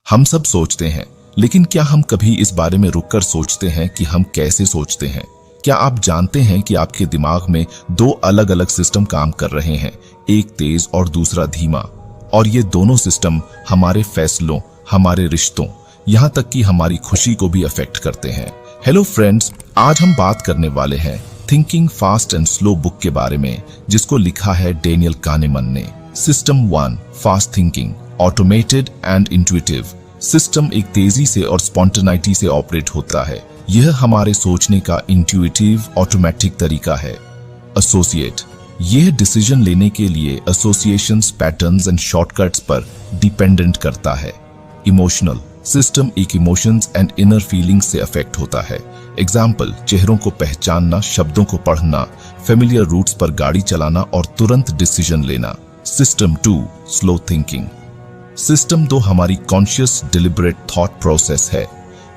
हम सब सोचते हैं, लेकिन क्या हम कभी इस बारे में रुककर सोचते हैं कि हम कैसे सोचते हैं? क्या आप जानते हैं कि आपके दिमाग में दो अलग अलग सिस्टम काम कर रहे हैं, एक तेज और दूसरा धीमा, और ये दोनों सिस्टम हमारे फैसलों, हमारे रिश्तों, यहाँ तक कि हमारी खुशी को भी अफेक्ट करते हैं। हेलो फ्रेंड्स, आज हम बात करने वाले हैं thinking fast and slow book के बारे में, जिसको लिखा है डेनियल कानेमन ने। System 1, fast thinking, automated and intuitive. System एक तेजी से और स्पॉन्टेनिटी से ऑपरेट होता है। यह हमारे सोचने का इंट्यूटिव ऑटोमेटिक तरीका है। एसोसिएट, यह डिसीजन लेने के लिए एसोसिएशंस, पैटर्न्स एंड शॉर्टकट्स पर डिपेंडेंट करता है। इमोशनल, सिस्टम एक इमोशंस एंड इनर फीलिंग्स से अफेक्ट होता है। एग्जाम्पल, चेहरों को पहचानना, शब्दों को पढ़ना, फेमिलियर रूट्स पर गाड़ी चलाना और तुरंत डिसीजन लेना। System 2, slow thinking. सिस्टम 2 हमारी कॉन्शियस डिलिबरेट थॉट प्रोसेस है।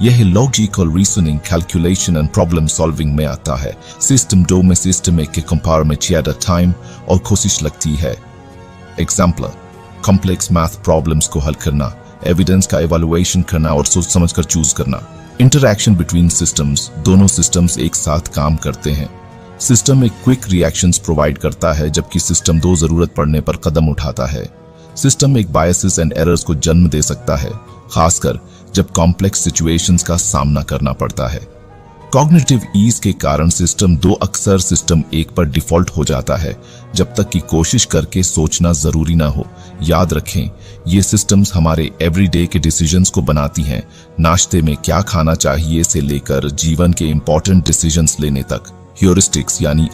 यह logical reasoning, calculation and problem solving में आता है। सिस्टम 2 में सिस्टम 1 के कंपेयर में ज्यादा टाइम और कोशिश लगती है। एग्जाम्पल, कॉम्प्लेक्स मैथ प्रॉब्लम्स को हल करना, एविडेंस का इवैल्यूएशन करना और सोच समझकर चूज करना। इंटरैक्शन बिटवीन सिस्टम्स, दोनों सिस्टम्स एक साथ काम करते हैं। सिस्टम एक क्विक रिएक्शंस प्रोवाइड करता है, जबकि सिस्टम 2 जरूरत पड़ने पर कदम उठाता है। सिस्टम एक बायसेस एंड एरर्स को जन्म दे सकता है, खासकर जब कॉम्प्लेक्स सिचुएशंस का सामना करना पड़ता है। कॉग्निटिव ईज के कारण सिस्टम 2 अक्सर सिस्टम 1 पर डिफॉल्ट हो जाता है, जब तक कि कोशिश करके सोचना जरूरी ना हो। याद रखें, ये सिस्टम्स हमारे एवरीडे के डिसीजंस को बनाती हैं, नाश्ते में क्या खाना चाहिए से लेकर जीवन के इंपॉर्टेंट डिसीजंस लेने तक। ह्यूरिस्टिक्स यानी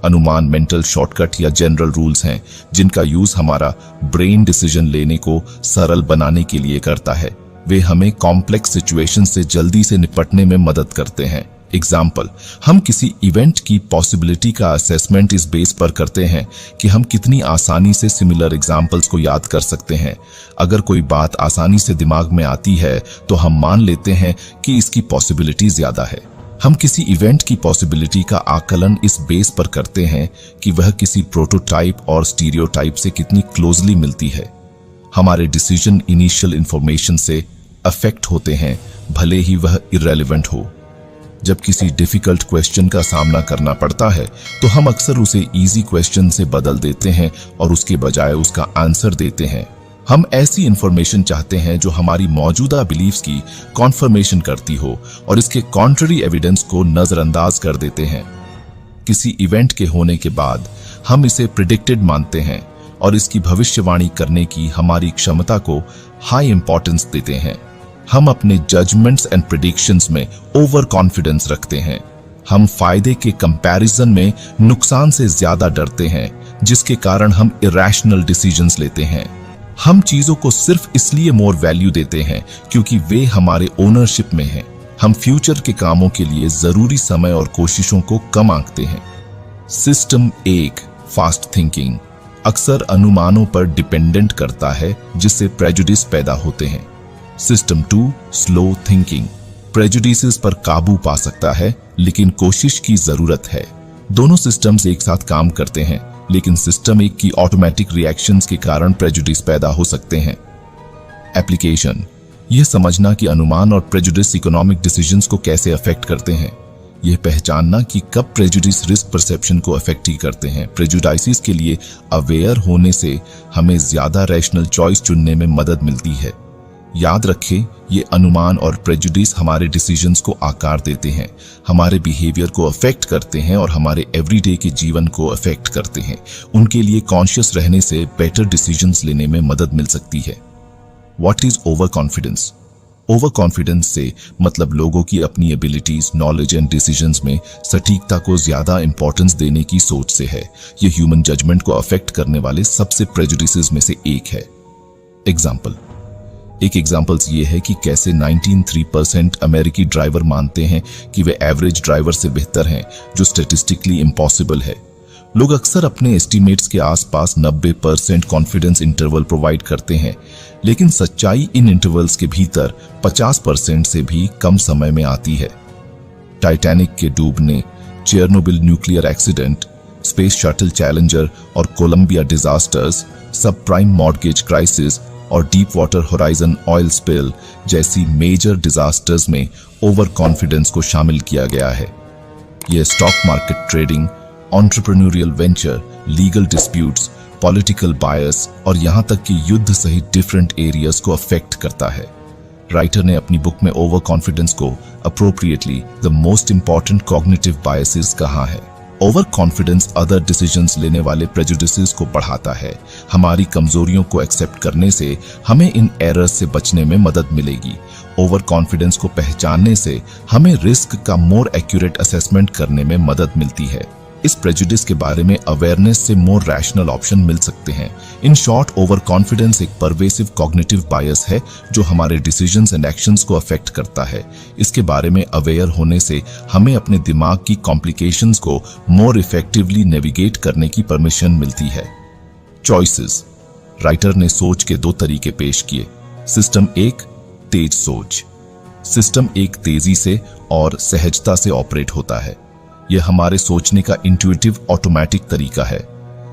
अनुमान मेंटल शॉर्टकट या जनरल रूल्स हैं, जिनका यूज हमारा ब्रेन डिसीजन लेने को सरल बनाने के लिए करता है। वे हमें कॉम्प्लेक्स सिचुएशन से जल्दी से निपटने में मदद करते हैं। एग्जाम्पल, हम किसी इवेंट की पॉसिबिलिटी का असेसमेंट इस बेस पर करते हैं कि हम कितनी आसानी से सिमिलर एग्जाम्पल्स को याद कर सकते हैं। अगर कोई बात आसानी से दिमाग में आती है तो हम मान लेते हैं कि इसकी पॉसिबिलिटी ज्यादा है। हम किसी इवेंट की पॉसिबिलिटी का आकलन इस बेस पर करते हैं कि वह किसी प्रोटोटाइप और स्टीरियोटाइप से कितनी क्लोजली मिलती है। हमारे डिसीजन इनिशियल इंफॉर्मेशन से अफेक्ट होते हैं, भले ही वह इररेलेवेंट हो। जब किसी डिफिकल्ट क्वेश्चन का सामना करना पड़ता है तो हम अक्सर उसे इजी क्वेश्चन से बदल देते हैं और उसके बजाय उसका आंसर देते हैं। हम ऐसी इंफॉर्मेशन चाहते हैं जो हमारी मौजूदा बिलीफ्स की कॉन्फर्मेशन करती हो और इसके कॉन्ट्ररी एविडेंस को नजरअंदाज कर देते हैं। किसी इवेंट के होने के बाद हम इसे प्रिडिक्टेड मानते हैं और इसकी भविष्यवाणी करने की हमारी क्षमता को हाई इंपॉर्टेंस देते हैं। हम अपने जजमेंट्स एंड प्रेडिक्शंस में ओवर कॉन्फिडेंस रखते हैं। हम फायदे के कंपैरिजन में नुकसान से ज्यादा डरते हैं, जिसके कारण हम इरैशनल डिसीजंस लेते हैं। हम चीजों को सिर्फ इसलिए मोर वैल्यू देते हैं क्योंकि वे हमारे ओनरशिप में हैं। हम फ्यूचर के कामों के लिए जरूरी समय और कोशिशों को कम आंकते हैं। सिस्टम 1, फास्ट थिंकिंग, अक्सर अनुमानों पर डिपेंडेंट करता है, जिससे प्रेजुडिस पैदा होते हैं। सिस्टम 2, स्लो थिंकिंग, प्रेजुडिसेस पर काबू पा सकता है, लेकिन कोशिश की जरूरत है। दोनों सिस्टम्स एक साथ काम करते हैं, लेकिन सिस्टम 1 की ऑटोमेटिक रिएक्शंस के कारण प्रेजुडिस पैदा हो सकते हैं। एप्लीकेशन, यह समझना कि अनुमान और प्रेजुडिस इकोनॉमिक डिसीजंस को कैसे अफेक्ट करते हैं। यह पहचानना कि कब प्रेजुडिस रिस्क परसेप्शन को अफेक्ट ही करते हैं। प्रेजुडाइसिस के लिए अवेयर होने से हमें ज्यादा रैशनल चॉइस चुनने में मदद मिलती है। याद रखें, ये अनुमान और प्रेजुडिस हमारे डिसीजंस को आकार देते हैं, हमारे बिहेवियर को अफेक्ट करते हैं और हमारे एवरीडे के जीवन को अफेक्ट करते हैं। उनके लिए कॉन्शियस रहने से बेटर डिसीजंस लेने में मदद मिल सकती है। What is over confidence? Over confidence से मतलब लोगों की अपनी एबिलिटीज, नॉलेज एंड डिसीजंस में सटीकता को ज्यादा इंपॉर्टेंस देने की सोच से है। यह ह्यूमन जजमेंट को अफेक्ट करने वाले सबसे प्रेजुडिसेस में से एक है। एक एग्जाम्पल्स ये है कि कैसे 93% अमेरिकी ड्राइवर मानते हैं कि वे एवरेज ड्राइवर से बेहतर हैं, जो स्टैटिस्टिकली इम्पॉसिबल है। लोग अक्सर अपने एस्टीमेट्स के आसपास 90% कॉन्फिडेंस इंटरवल प्रोवाइड करते हैं, लेकिन सच्चाई इन इंटरवल्स के भीतर 50% से भी कम समय में आती है। टाइटैनिक के डूबने, Chernobyl nuclear accident, space shuttle Challenger और Columbia disasters, subprime mortgage crisis और Deepwater Horizon oil spill जैसी मेजर डिजास्टर्स में ओवर कॉन्फिडेंस को शामिल किया गया है। यह stock market trading, entrepreneurial venture, legal disputes, political bias और यहां तक कि युद्ध सहित डिफरेंट एरियाज को अफेक्ट करता है। राइटर ने अपनी बुक में ओवर कॉन्फिडेंस को appropriately the most important cognitive biases कहा है। ओवर कॉन्फिडेंस अदर डिसीजंस लेने वाले प्रेजुडिसेस को बढ़ाता है। हमारी कमजोरियों को एक्सेप्ट करने से हमें इन एरर्स से बचने में मदद मिलेगी। ओवर कॉन्फिडेंस को पहचानने से हमें रिस्क का मोर एक्यूरेट असेसमेंट करने में मदद मिलती है। इस प्रेजुडिस के बारे में अवेयरनेस से मोर रैशनल ऑप्शन मिल सकते हैं। इन शॉर्ट, ओवर कॉन्फिडेंस एक परवेसिव कॉग्निटिव बायस है जो हमारे डिसीजंस एंड एक्शंस को अफेक्ट करता है। इसके बारे में अवेयर होने से हमें अपने दिमाग की कॉम्प्लिकेशंस को मोर इफेक्टिवली नेविगेट करने की परमिशन मिलती है। चॉइसेस। राइटर ने सोच के दो तरीके पेश किए। सिस्टम एक, तेज सोच। सिस्टम एक तेजी से और सहजता से ऑपरेट होता है। यह हमारे सोचने का इंट्यूटिव ऑटोमेटिक तरीका है।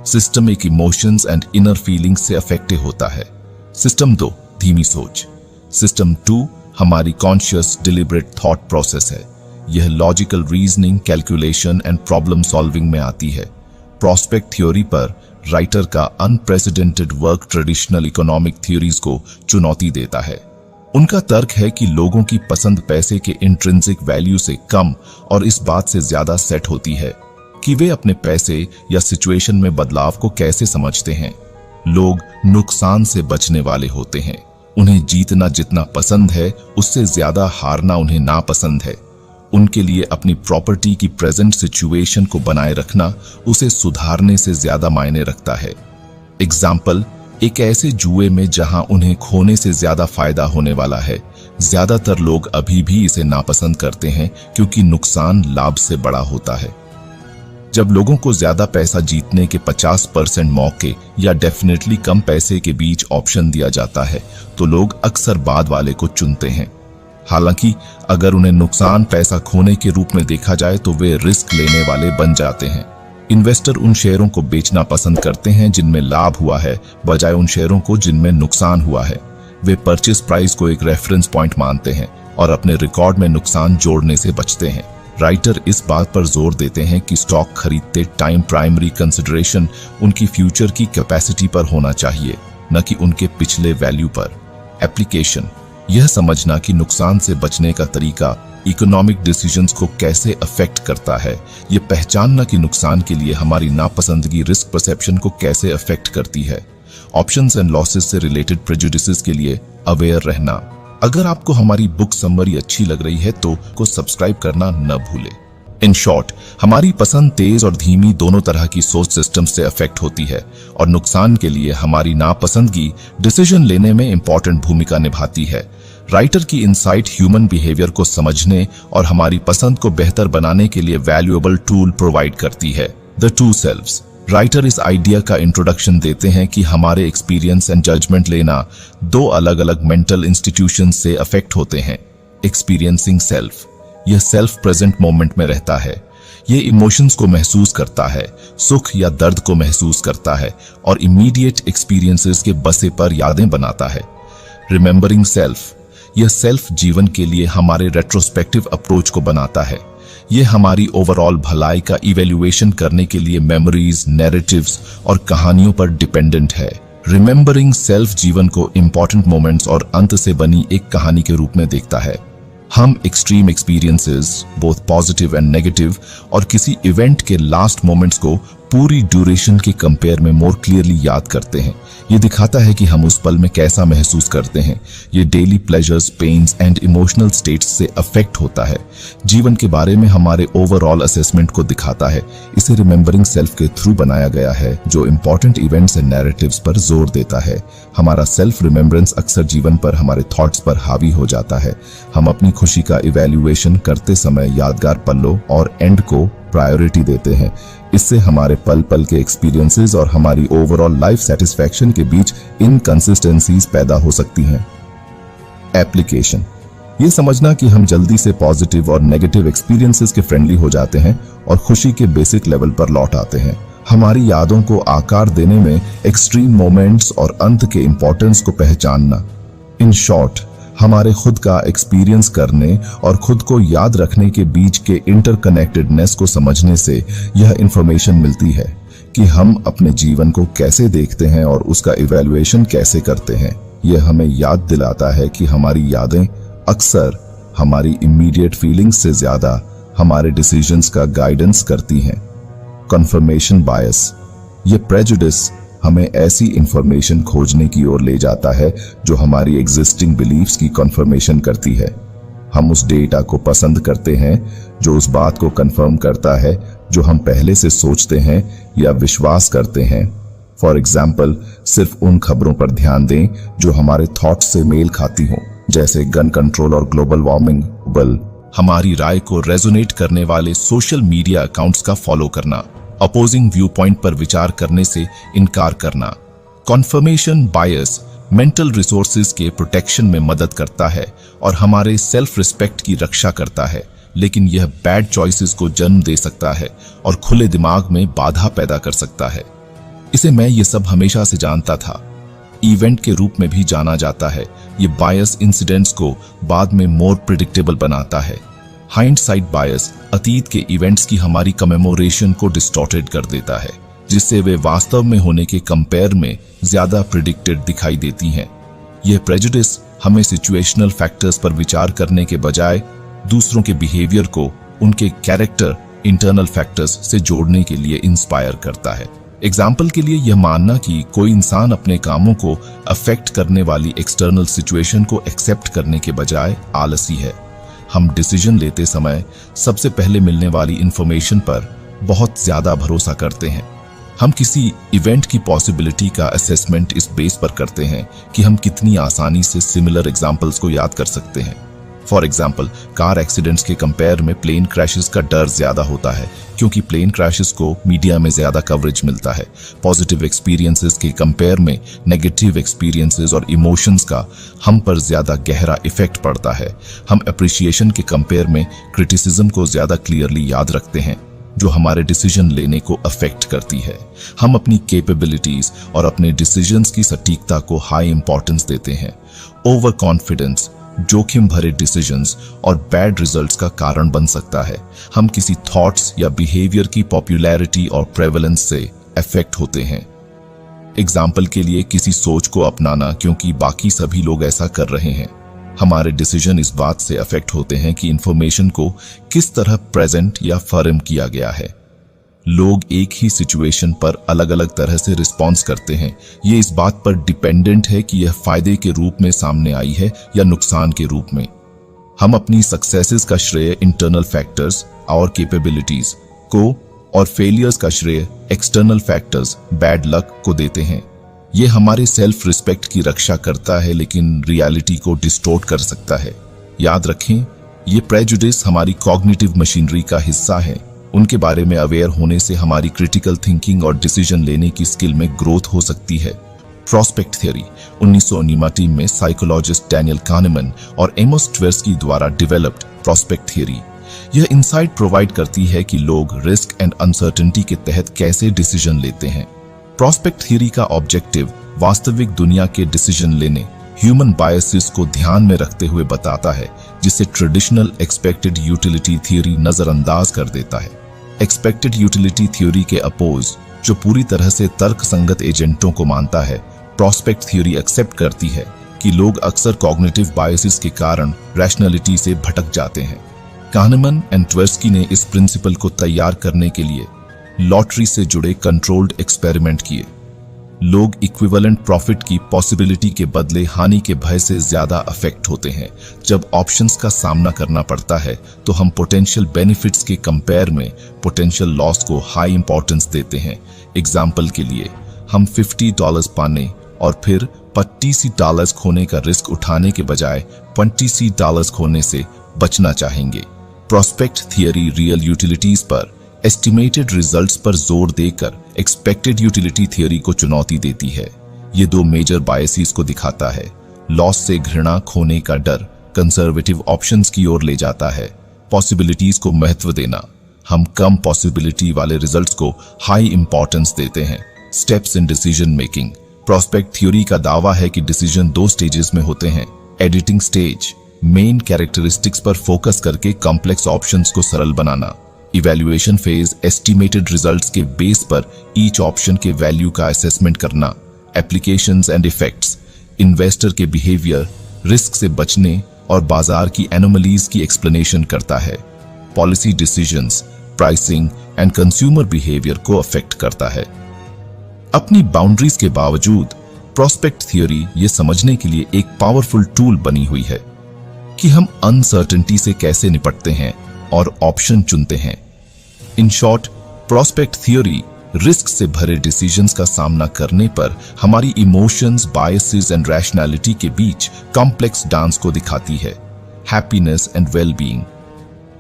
सिस्टम एक इमोशंस एंड इनर फीलिंग्स से अफेक्टेड होता है। सिस्टम 2, धीमी सोच। सिस्टम 2 हमारी कॉन्शियस डिलिबरेट थॉट प्रोसेस है। यह logical reasoning, calculation and problem solving में आती है। प्रोस्पेक्ट थ्योरी पर राइटर का unprecedented work traditional economic theories को चुनौती देता है। उनका तर्क है कि लोगों की पसंद पैसे के इंट्रिंसिक वैल्यू से कम और इस बात से ज्यादा सेट होती है कि वे अपने पैसे या सिचुएशन में बदलाव को कैसे समझते हैं। लोग नुकसान से बचने वाले होते हैं। उन्हें जीतना जितना पसंद है उससे ज्यादा हारना उन्हें नापसंद है। उनके लिए अपनी प्रॉपर्टी की प्रेजेंट सिचुएशन को बनाए रखना उसे सुधारने से ज्यादा मायने रखता है। एग्जाम्पल, एक ऐसे जुए में जहां उन्हें खोने से ज्यादा फायदा होने वाला है। ज्यादातर लोग अभी भी इसे नापसंद करते हैं क्योंकि नुकसान लाभ से बड़ा होता है। जब लोगों को ज्यादा पैसा जीतने के 50% मौके या डेफिनेटली कम पैसे के बीच ऑप्शन दिया जाता है तो लोग अक्सर बाद वाले को चुनते हैं। हालांकि अगर उन्हें नुकसान पैसा खोने के रूप में देखा जाए तो वे रिस्क लेने वाले बन जाते हैं। इन्वेस्टर उन शेयरों को बेचना पसंद करते हैं जिनमें लाभ हुआ है बजाय उन शेयरों को जिनमें नुकसान हुआ है। वे परचेस प्राइस को एक रेफरेंस पॉइंट मानते हैं और अपने रिकॉर्ड में नुकसान जोड़ने से बचते हैं। राइटर इस बात पर जोर देते हैं कि स्टॉक खरीदते टाइम प्राइमरी कंसिडरेशन उनकी फ्यूचर की कैपेसिटी पर होना चाहिए, न कि उनके पिछले वैल्यू पर। एप्लीकेशन। यह समझना कि नुकसान से बचने का तरीका इकोनॉमिक डिसीजंस को कैसे अफेक्ट करता है। यह पहचानना कि नुकसान के लिए हमारी नापसंदगी रिस्क परसेप्शन को कैसे अफेक्ट करती है। ऑप्शंस एंड लॉसेस से रिलेटेड प्रेजुडिसेस के लिए अवेयर रहना। अगर आपको हमारी बुक समरी अच्छी लग रही है तो सब्सक्राइब करना न भूले। इन शॉर्ट, हमारी पसंद तेज और धीमी दोनों तरह की सोच सिस्टम से अफेक्ट होती है और नुकसान के लिए हमारी नापसंदगी डिसीजन लेने में इंपॉर्टेंट भूमिका निभाती है। राइटर की इनसाइट ह्यूमन बिहेवियर को समझने और हमारी पसंद को बेहतर बनाने के लिए वैल्यूएबल टूल प्रोवाइड करती है। The two selves. राइटर इस आइडिया का इंट्रोडक्शन देते हैं कि हमारे एक्सपीरियंस एंड जजमेंट लेना दो अलग अलग मेंटल इंस्टीट्यूशन से अफेक्ट होते हैं। Experiencing self. यह सेल्फ प्रेजेंट मोमेंट में रहता है। ये इमोशंस को महसूस करता है, सुख या दर्द को महसूस करता है और इमीडिएट एक्सपीरियंसेस के बसे पर यादें बनाता है। Remembering self. यह सेल्फ जीवन के लिए हमारे रेट्रोस्पेक्टिव अप्रोच को बनाता है। यह हमारी ओवरऑल भलाई का इवैल्यूएशन करने के लिए मेमोरीज, नैरेटिव्स और कहानियों पर डिपेंडेंट है। रिमेंबरिंग सेल्फ जीवन को इंपॉर्टेंट मोमेंट्स और अंत से बनी एक कहानी के रूप में देखता है। हम extreme experiences, both positive and negative, और किसी इवेंट के लास्ट मोमेंट्स को पूरी ड्यूरेशन के कंपेयर में मोर क्लियरली याद करते हैं। ये दिखाता है कि हम उस पल में कैसा महसूस करते हैं। ये daily pleasures, pains and emotional states से अफेक्ट होता है। जीवन के बारे में हमारे ओवरऑल असेसमेंट को दिखाता है। इसे रिमेंबरिंग सेल्फ के थ्रू बनाया गया है, जो इंपॉर्टेंट इवेंट्स एंड नैरेटिव्स पर जोर देता है। हमारा सेल्फ रिमेंबरेंस अक्सर जीवन पर हमारे थॉट्स पर हावी हो जाता है। हम अपनी खुशी का इवैल्यूएशन करते समय यादगार पलों और एंड को प्रायोरिटी देते हैं। इससे हमारे पल पल के एक्सपीरियंसेस और हमारी ओवरऑल लाइफ सेटिस्फैक्शन के बीच इनकंसिस्टेंसीज पैदा हो सकती हैं। एप्लीकेशन। ये समझना कि हम जल्दी से पॉजिटिव और नेगेटिव एक्सपीरियंसेस के फ्रेंडली हो जाते हैं और खुशी के बेसिक लेवल पर लौट आते हैं। हमारी यादों को आकार देने में एक्सट्रीम मोमेंट्स और अंत के इंपॉर्टेंस को पहचानना। इन शॉर्ट, हमारे खुद का एक्सपीरियंस करने और खुद को याद रखने के बीच के इंटरकनेक्टेडनेस को समझने से यह इंफॉर्मेशन मिलती है कि हम अपने जीवन को कैसे देखते हैं और उसका इवैल्यूएशन कैसे करते हैं। यह हमें याद दिलाता है कि हमारी यादें अक्सर हमारी इमीडिएट फीलिंग्स से ज्यादा हमारे डिसीजंस का गाइडेंस करती हैं। कन्फर्मेशन बायस, ये प्रेजुडिस हमें ऐसी इंफॉर्मेशन खोजने की ओर ले जाता है जो हमारी एग्जिस्टिंग बिलीफ्स की कन्फर्मेशन करती है। हम उस डेटा को पसंद करते हैं जो उस बात को कंफर्म करता है जो हम पहले से सोचते हैं या विश्वास करते हैं। फॉर एग्जाम्पल, सिर्फ उन खबरों पर ध्यान दें जो हमारे थॉट्स से मेल खाती हों, जैसे गन कंट्रोल और ग्लोबल वार्मिंग। हमारी राय को रेजोनेट करने वाले सोशल मीडिया अकाउंट्स का फॉलो करना, अपोजिंग व्यू पॉइंट पर विचार करने से इनकार करना। कॉन्फर्मेशन बायस मेंटल रिसोर्सेज के प्रोटेक्शन में मदद करता है और हमारे सेल्फ रिस्पेक्ट की रक्षा करता है, लेकिन यह बैड चॉइसेस को जन्म दे सकता है और खुले दिमाग में बाधा पैदा कर सकता है। इसे मैं ये सब हमेशा से जानता था इवेंट के रूप में भी जाना जाता है। ये बायस इंसिडेंट्स को बाद में मोर प्रिडिक्टेबल बनाता है। हाइंडसाइट बायस अतीत के इवेंट्स की हमारी कमेमोरेशन को डिस्टॉर्टेड कर देता है, जिससे वे वास्तव में होने के कंपेयर में ज्यादा प्रिडिक्टेड दिखाई देती हैं। यह प्रेजुडिस हमें सिचुएशनल फैक्टर्स पर विचार करने के बजाय दूसरों के बिहेवियर को उनके कैरेक्टर इंटरनल फैक्टर्स से जोड़ने के लिए इंस्पायर करता है। एग्जाम्पल के लिए यह मानना कि कोई इंसान अपने कामों को अफेक्ट करने वाली एक्सटर्नल सिचुएशन को एक्सेप्ट करने के बजाय आलसी है। हम डिसीजन लेते समय सबसे पहले मिलने वाली इंफॉर्मेशन पर बहुत ज्यादा भरोसा करते हैं। हम किसी इवेंट की पॉसिबिलिटी का असेसमेंट इस बेस पर करते हैं कि हम कितनी आसानी से सिमिलर एग्जाम्पल्स को याद कर सकते हैं। फॉर एग्जाम्पल, कार एक्सीडेंट्स के कंपेयर में प्लेन क्रैशेस का डर ज्यादा होता है, क्योंकि प्लेन क्रैशेस को मीडिया में ज्यादा कवरेज मिलता है। पॉजिटिव एक्सपीरियंसेस के कंपेयर में नेगेटिव एक्सपीरियंसेस और इमोशंस का हम पर ज्यादा गहरा इफेक्ट पड़ता है। हम अप्रिशिएशन के कंपेयर में क्रिटिसिज्म को ज्यादा क्लियरली याद रखते हैं, जो हमारे डिसीजन लेने को अफेक्ट करती है। हम अपनी कैपेबिलिटीज और अपने डिसीजंस की सटीकता को हाई इंपॉर्टेंस देते हैं। ओवर कॉन्फिडेंस जोखिम भरे डिसीजंस और बैड रिजल्ट्स का कारण बन सकता है। हम किसी थॉट्स या बिहेवियर की पॉपुलैरिटी और प्रेवलेंस से अफेक्ट होते हैं। एग्जाम्पल के लिए, किसी सोच को अपनाना क्योंकि बाकी सभी लोग ऐसा कर रहे हैं। हमारे डिसीजन इस बात से अफेक्ट होते हैं कि इंफॉर्मेशन को किस तरह प्रेजेंट या फर्म किया गया है। लोग एक ही सिचुएशन पर अलग अलग तरह से रिस्पॉन्स करते हैं। ये इस बात पर डिपेंडेंट है कि यह फायदे के रूप में सामने आई है या नुकसान के रूप में। हम अपनी सक्सेसेस का श्रेय इंटरनल फैक्टर्स और कैपेबिलिटीज को और फेलियर्स का श्रेय एक्सटर्नल फैक्टर्स बैड लक को देते हैं। ये हमारे सेल्फ रिस्पेक्ट की रक्षा करता है, लेकिन रियलिटी को डिस्टोर्ट कर सकता है। याद रखें, ये प्रेजुडिस हमारी कॉग्निटिव मशीनरी का हिस्सा है। उनके बारे में अवेयर होने से हमारी क्रिटिकल थिंकिंग और डिसीजन लेने की स्किल में ग्रोथ हो सकती है। प्रोस्पेक्ट थ्योरी 1989 में साइकोलॉजिस्ट डैनियल काहनेमैन और एमोस ट्वेर्स्की द्वारा डेवलप्ड प्रोस्पेक्ट थ्योरी यह इंसाइट प्रोवाइड करती है कि लोग रिस्क एंड अनसर्टेनिटी के तहत कैसे डिसीजन लेते हैं। प्रोस्पेक्ट थ्योरी का ऑब्जेक्टिव वास्तविक दुनिया के डिसीजन लेने ह्यूमन बायसेस को ध्यान में रखते हुए बताता है, जिसे ट्रेडिशनल एक्सपेक्टेड यूटिलिटी थ्योरी नजरअंदाज कर देता है। एक्सपेक्टेड यूटिलिटी थ्योरी के अपोज, जो पूरी तरह से तर्कसंगत एजेंटों को मानता है, प्रोस्पेक्ट थ्योरी एक्सेप्ट करती है कि लोग अक्सर कॉग्निटिव बायसेस के कारण रैशनैलिटी से भटक जाते हैं। काहनेमैन एंड ट्वेर्स्की ने इस प्रिंसिपल को तैयार करने के लिए लॉटरी से जुड़े कंट्रोल्ड एक्सपेरिमेंट किए। लोग इक्विवेलेंट प्रॉफिट की पॉसिबिलिटी के बदले हानि के भय से ज्यादा अफेक्ट होते हैं। जब ऑप्शंस का सामना करना पड़ता है तो हम पोटेंशियल बेनिफिट्स के कंपेयर में पोटेंशियल लॉस को हाई इंपॉर्टेंस देते हैं। एग्जाम्पल के लिए, हम $50 पाने और फिर $25 खोने का रिस्क उठाने के बजाय $20 खोने से बचना चाहेंगे। प्रोस्पेक्ट थियरी रियल यूटिलिटीज पर एस्टिमेटेड रिजल्ट्स पर जोर देकर एक्सपेक्टेड यूटिलिटी थियरी को चुनौती देती है। ये दो मेजर बायसेस को दिखाता है। लॉस से घृणा, खोने का डर कंजर्वेटिव ऑप्शंस की ओर ले जाता है। पॉसिबिलिटीज को महत्व देना हम कम पॉसिबिलिटी वाले रिजल्ट्स को हाई इंपॉर्टेंस देते हैं। Steps in decision making. Prospect theory का दावा है कि डिसीजन 2 स्टेजेस में होते हैं। एडिटिंग स्टेज, मेन कैरेक्टरिस्टिक्स पर फोकस करके कॉम्प्लेक्स ऑप्शंस को सरल बनाना। इवैल्यूएशन फेज, एस्टिमेटेड रिजल्ट्स के बेस पर ईच ऑप्शन के वैल्यू का असेसमेंट करना। एप्लीकेशंस एंड इफेक्ट्स, इन्वेस्टर के बिहेवियर, रिस्क से बचने और बाजार की एनोमलीज की एक्सप्लेनेशन करता है। Policy decisions, pricing and consumer behaviour को अफेक्ट करता है। अपनी बाउंड्रीज के बावजूद प्रोस्पेक्ट थ्योरी ये समझने के लिए एक पावरफुल टूल बनी हुई है कि हम अनसर्टेनिटी से कैसे निपटते हैं और ऑप्शन चुनते हैं। In short, prospect theory risk से भरे डिसीजंस का सामना करने पर हमारी इमोशंस, बायसेस एंड रैशनैलिटी के बीच कॉम्प्लेक्स डांस को दिखाती है। हैप्पीनेस एंड वेलबीइंग,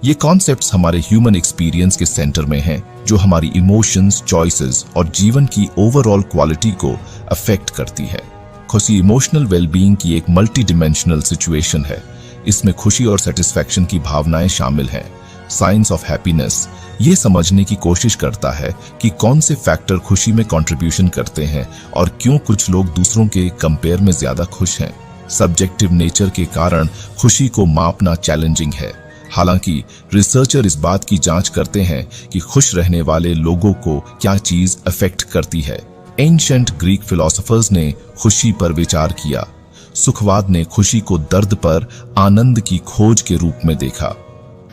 ये कॉन्सेप्ट्स हमारे ह्यूमन एक्सपीरियंस के सेंटर में हैं, जो हमारी इमोशंस, चॉइसेस और जीवन की ओवरऑल क्वालिटी को अफेक्ट करती है। खुशी, इमोशनल वेलबीइंग की एक मल्टी डिमेंशनल सिचुएशन है। इसमें खुशी और सेटिस्फैक्शन की भावनाएं शामिल हैं। साइंस ऑफ हैप्पीनेस ये समझने की कोशिश करता है कि कौन से फैक्टर खुशी में कंट्रीब्यूशन करते हैं और क्यों कुछ लोग दूसरों के कंपेयर में ज्यादा खुश हैं। सब्जेक्टिव नेचर के कारण खुशी को मापना चैलेंजिंग है। हालांकि रिसर्चर इस बात की जांच करते हैं कि खुश रहने वाले लोगों को क्या चीज अफेक्ट करती है। एंशिएंट ग्रीक फिलोसोफर्स ने खुशी पर विचार किया। सुखवाद ने खुशी को दर्द पर आनंद की खोज के रूप में देखा।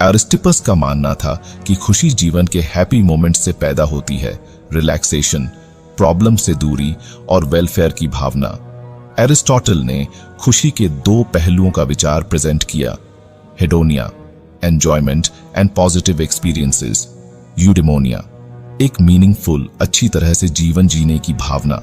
एरिस्टिपस का मानना था कि खुशी जीवन के हैप्पी मोमेंट से पैदा होती है। रिलैक्सेशन, प्रॉब्लम से दूरी और वेलफेयर की भावना। एरिस्टोटल ने खुशी के 2 पहलुओं का विचार प्रेजेंट किया। हेडोनिया, एंजॉयमेंट एंड पॉजिटिव एक्सपीरियंसेस। यूडेमोनिया, एक मीनिंगफुल, अच्छी तरह से जीवन जीने की भावना।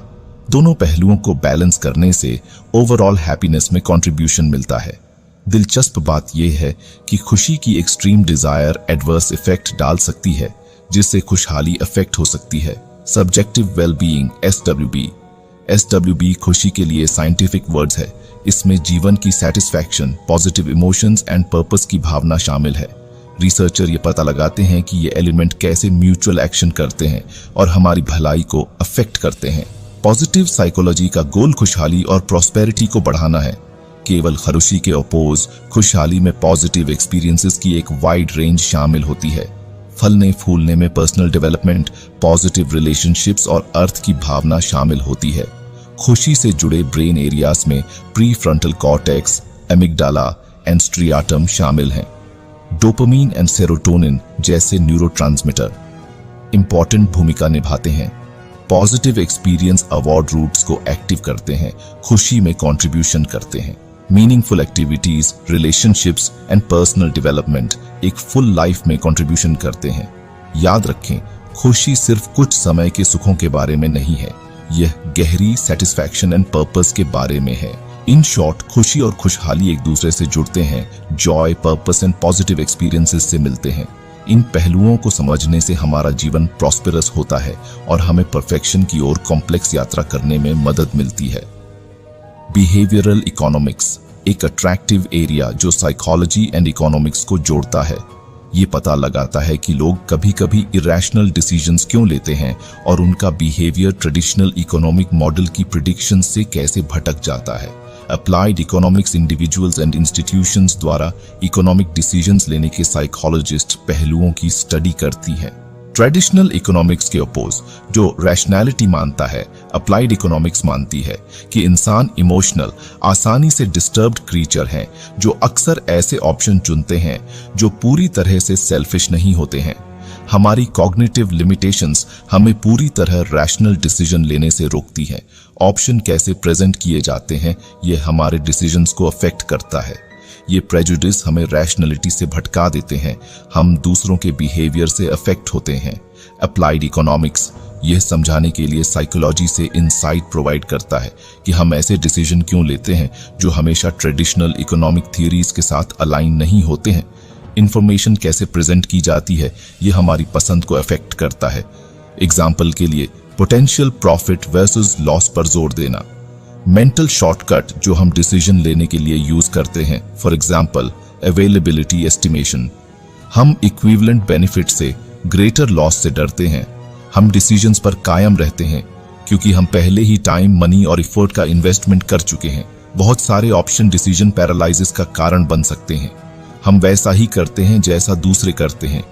दोनों पहलुओं को बैलेंस करने से ओवरऑल हैप्पीनेस में कंट्रीब्यूशन मिलता है। दिलचस्प बात यह है कि खुशी की एक्सट्रीम डिजायर एडवर्स इफेक्ट डाल सकती है, जिससे खुशहाली अफेक्ट हो सकती है। सब्जेक्टिव वेलबीइंग, SWB खुशी के लिए साइंटिफिक वर्ड्स है। इसमें जीवन की satisfaction, positive emotions and purpose की भावना शामिल है। रिसर्चर ये पता लगाते हैं कि ये एलिमेंट कैसे म्यूचुअल एक्शन करते हैं और हमारी भलाई को अफेक्ट करते हैं। पॉजिटिव साइकोलॉजी का गोल खुशहाली और प्रॉस्पेरिटी को बढ़ाना है। केवल खुशी के अपोज खुशहाली में पॉजिटिव एक्सपीरियंसेस की एक वाइड रेंज शामिल होती है। फलने फूलने में पर्सनल डेवलपमेंट, पॉजिटिव रिलेशनशिप्स और अर्थ की भावना शामिल होती है। खुशी से जुड़े ब्रेन एरियाज में pre frontal cortex, amygdala and striatum शामिल हैं। डोपामीन एंड सेरोटोनिन जैसे न्यूरोट्रांसमीटर इंपॉर्टेंट भूमिका निभाते हैं। पॉजिटिव एक्सपीरियंस अवार्ड रूट्स को एक्टिव करते हैं, खुशी में कंट्रीब्यूशन करते हैं। Meaningful activities, relationships and personal development एक फुल लाइफ में कंट्रीब्यूशन करते हैं। याद रखें, खुशी सिर्फ कुछ समय के सुखों के बारे में नहीं है, यह गहरी सेटिस्फैक्शन एंड पर्पस के बारे में है। इन शॉर्ट, खुशी और खुशहाली एक दूसरे से जुड़ते हैं, Joy, purpose and positive experiences से मिलते हैं। इन पहलुओं को समझने से हमारा जीवन प्रॉस्पेरस होता है और हमें परफेक्शन की ओर कॉम्प्लेक्स यात्रा करने में मदद मिलती है। बिहेवियरल इकोनॉमिक्स एक अट्रैक्टिव एरिया जो साइकोलॉजी एंड इकोनॉमिक्स को जोड़ता है। ये पता लगाता है कि लोग कभी कभी इरेशनल डिसीजंस क्यों लेते हैं और उनका बिहेवियर ट्रेडिशनल इकोनॉमिक मॉडल की प्रिडिक्शन से कैसे भटक जाता है। Applied economics individuals and institutions द्वारा इकोनॉमिक डिसीजंस लेने के साइकोलॉजिस्ट पहलुओं की स्टडी करती है। ट्रेडिशनल इकोनॉमिक्स के अपोज जो रैशनैलिटी मानता है, अप्लाइड इकोनॉमिक्स मानती है कि इंसान इमोशनल, आसानी से डिस्टर्ब्ड क्रीचर हैं जो अक्सर ऐसे ऑप्शन चुनते हैं जो पूरी तरह से सेल्फिश नहीं होते हैं। हमारी कॉग्निटिव लिमिटेशंस हमें पूरी तरह रैशनल डिसीजन लेने से रोकती हैं। ऑप्शन कैसे प्रेजेंट किए जाते हैं यह हमारे डिसीजंस को अफेक्ट करता है। ये प्रेजुडिस हमें रैशनलिटी से भटका देते हैं, हम दूसरों के बिहेवियर से अफेक्ट होते हैं। अप्लाइड इकोनॉमिक्स यह समझाने के लिए साइकोलॉजी से इंसाइट प्रोवाइड करता है कि हम ऐसे डिसीजन क्यों लेते हैं जो हमेशा ट्रेडिशनल इकोनॉमिक थ्योरीज के साथ अलाइन नहीं होते हैं। इंफॉर्मेशन कैसे प्रेजेंट की जाती है यह हमारी पसंद को अफेक्ट करता है। एग्जाम्पल के लिए पोटेंशियल प्रॉफिट वर्सेस लॉस पर जोर देना। मेंटल शॉर्टकट जो हम डिसीजन लेने के लिए यूज करते हैं, फॉर एग्जाम्पल अवेलेबिलिटी एस्टिमेशन। हम इक्विवेलेंट बेनिफिट से ग्रेटर लॉस से डरते हैं। हम डिसीजंस पर कायम रहते हैं क्योंकि हम पहले ही टाइम, मनी और एफर्ट का इन्वेस्टमेंट कर चुके हैं। बहुत सारे ऑप्शन डिसीजन पैरालिसिस का कारण बन सकते हैं। हम वैसा ही करते हैं जैसा दूसरे करते हैं।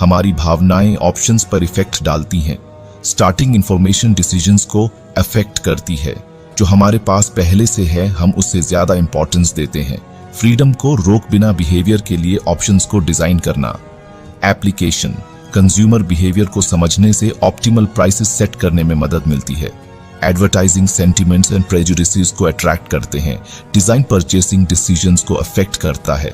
हमारी भावनाएं ऑप्शंस पर इफेक्ट डालती हैं। स्टार्टिंग इंफॉर्मेशन डिसीजंस को अफेक्ट करती है। जो हमारे पास पहले से है हम उससे ज्यादा इंपॉर्टेंस देते हैं। फ्रीडम को रोक बिना बिहेवियर के लिए ऑप्शंस को डिजाइन करना। एप्लीकेशन कंज्यूमर बिहेवियर को समझने से ऑप्टिमल प्राइसेस सेट करने में मदद मिलती है। एडवर्टाइजिंग सेंटिमेंट्स एंड प्रेजुडिसेस को अट्रैक्ट करते हैं। डिजाइन परचेसिंग डिसीजंस को अफेक्ट करता है।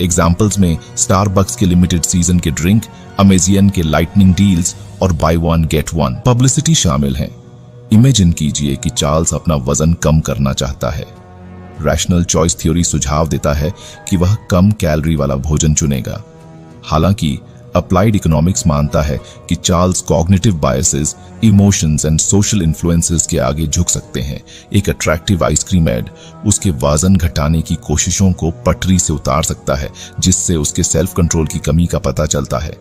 एग्जाम्पल्स में स्टारबक्स के लिमिटेड सीजन के ड्रिंक, अमेजियन के लाइटनिंग डील्स और by one get one publicity शामिल हैं। इमेजिन कीजिए कि चार्ल्स अपना वजन कम करना चाहता है। रैशनल चॉइस थ्योरी सुझाव देता है कि वह कम कैलोरी वाला भोजन चुनेगा। हालांकि अप्लाइड इकोनॉमिक्स मानता है कि Charles cognitive biases, emotions and social influences के आगे झुक सकते हैं। एक अट्रैक्टिव आइसक्रीम एड उसके वजन घटाने की कोशिशों को पटरी से उतार सकता है, जिससे उसके सेल्फ कंट्रोल की कमी का पता चलता है।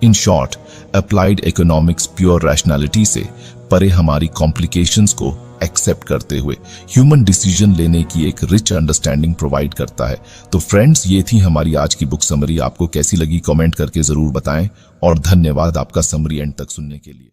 In short, applied economics pure rationality से परे हमारी कॉम्प्लिकेशंस को एक्सेप्ट करते हुए ह्यूमन डिसीजन लेने की एक रिच अंडरस्टैंडिंग प्रोवाइड करता है। तो फ्रेंड्स, ये थी हमारी आज की बुक समरी। आपको कैसी लगी कमेंट करके जरूर बताएं और धन्यवाद आपका समरी एंड तक सुनने के लिए।